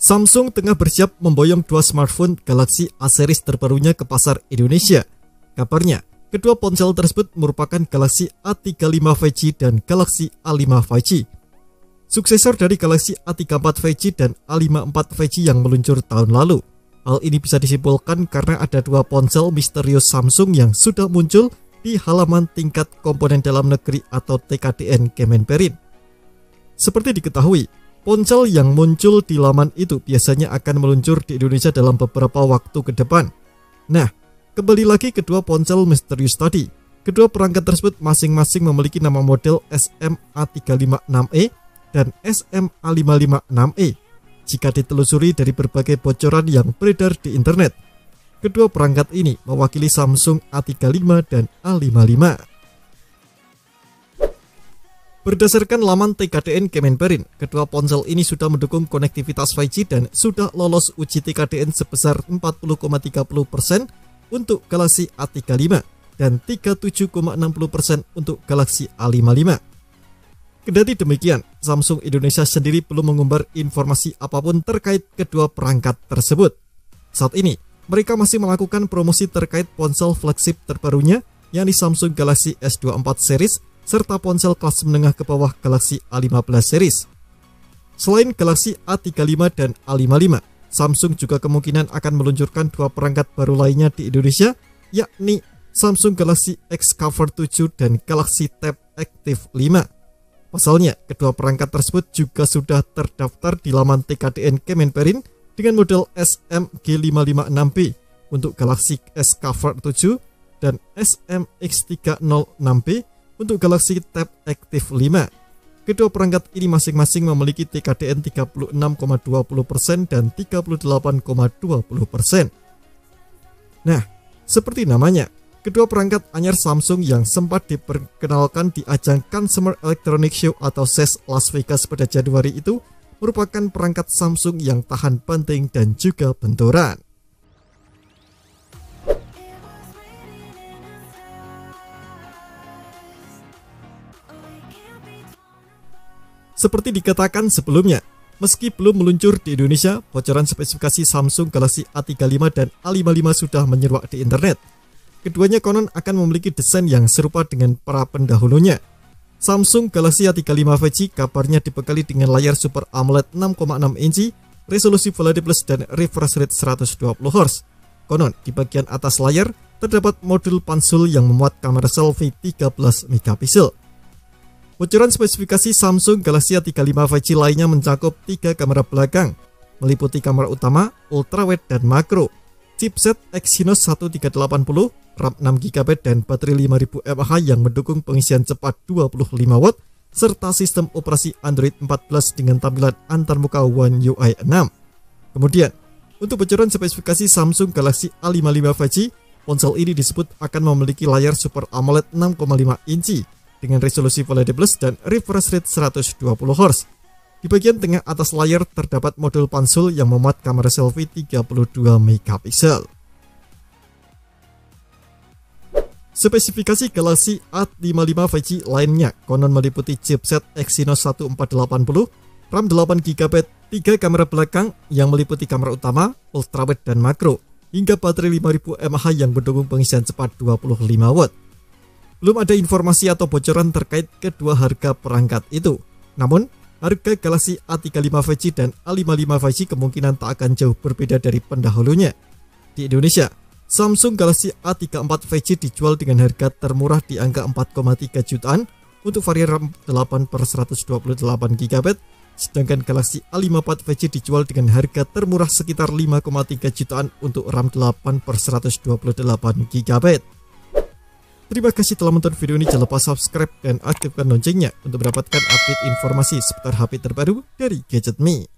Samsung tengah bersiap memboyong dua smartphone Galaxy A series terbarunya ke pasar Indonesia. Kabarnya, kedua ponsel tersebut merupakan Galaxy A35 5G dan Galaxy A5 5G. Suksesor dari Galaxy A34 5G dan A54 5G yang meluncur tahun lalu. Hal ini bisa disimpulkan karena ada dua ponsel misterius Samsung yang sudah muncul di halaman tingkat komponen dalam negeri atau TKDN Kemenperin. Seperti diketahui, ponsel yang muncul di laman itu biasanya akan meluncur di Indonesia dalam beberapa waktu ke depan. Nah, kembali lagi kedua ponsel misterius tadi. Kedua perangkat tersebut masing-masing memiliki nama model SMA356E dan SMA556E. Jika ditelusuri dari berbagai bocoran yang beredar di internet, kedua perangkat ini mewakili Samsung A35 dan A55. Berdasarkan laman TKDN Kemenperin, kedua ponsel ini sudah mendukung konektivitas 5G dan sudah lolos uji TKDN sebesar 40,30% untuk Galaxy A35 dan 37,60% untuk Galaxy A55. Kendati demikian, Samsung Indonesia sendiri belum mengumbar informasi apapun terkait kedua perangkat tersebut. Saat ini, mereka masih melakukan promosi terkait ponsel flagship terbarunya, yakni Samsung Galaxy S24 series, serta ponsel kelas menengah ke bawah Galaxy A15 series. Selain Galaxy A35 dan A55, Samsung juga kemungkinan akan meluncurkan dua perangkat baru lainnya di Indonesia, yakni Samsung Galaxy X Cover 7 dan Galaxy Tab Active 5. Pasalnya, kedua perangkat tersebut juga sudah terdaftar di laman TKDN Kemenperin dengan model SMG556B untuk Galaxy S Cover 7 dan SMX306B untuk Galaxy Tab Active 5. Kedua perangkat ini masing-masing memiliki TKDN 36,20% dan 38,20%. Nah, seperti namanya, kedua perangkat anyar Samsung yang sempat diperkenalkan di ajang Consumer Electronics Show atau CES Las Vegas pada Januari itu merupakan perangkat Samsung yang tahan banting dan juga benturan. Seperti dikatakan sebelumnya, meski belum meluncur di Indonesia, bocoran spesifikasi Samsung Galaxy A35 dan A55 sudah menyeruak di internet. Keduanya konon akan memiliki desain yang serupa dengan para pendahulunya. Samsung Galaxy A35 5G kabarnya dibekali dengan layar Super AMOLED 6,6 inci, resolusi Full HD Plus dan refresh rate 120 Hz. Konon, di bagian atas layar terdapat modul pansul yang memuat kamera selfie 13 megapiksel. Bocoran spesifikasi Samsung Galaxy A35 5G lainnya mencakup 3 kamera belakang, meliputi kamera utama, ultrawide, dan makro, chipset Exynos 1380, RAM 6GB dan baterai 5000 mAh yang mendukung pengisian cepat 25 Watt, serta sistem operasi Android 14 dengan tampilan antarmuka One UI 6. Kemudian, untuk bocoran spesifikasi Samsung Galaxy A55 5G, ponsel ini disebut akan memiliki layar Super AMOLED 6,5 inci, dengan resolusi Full HD Plus dan refresh rate 120 Hz. Di bagian tengah atas layar terdapat modul pansul yang memuat kamera selfie 32 megapiksel. Spesifikasi Galaxy A55 5G lainnya konon meliputi chipset Exynos 1480, RAM 8GB, 3 kamera belakang yang meliputi kamera utama, ultrawide dan makro, hingga baterai 5000 mAh yang mendukung pengisian cepat 25 Watt. Belum ada informasi atau bocoran terkait kedua harga perangkat itu. Namun, harga Galaxy A35 5G dan A55 5G kemungkinan tak akan jauh berbeda dari pendahulunya. Di Indonesia, Samsung Galaxy A34 5G dijual dengan harga termurah di angka 4,3 jutaan untuk varian RAM 8/128GB, sedangkan Galaxy A54 5G dijual dengan harga termurah sekitar 5,3 jutaan untuk RAM 8/128GB. Terima kasih telah menonton video ini, jangan lupa subscribe dan aktifkan loncengnya untuk mendapatkan update informasi seputar HP terbaru dari Gadget Me.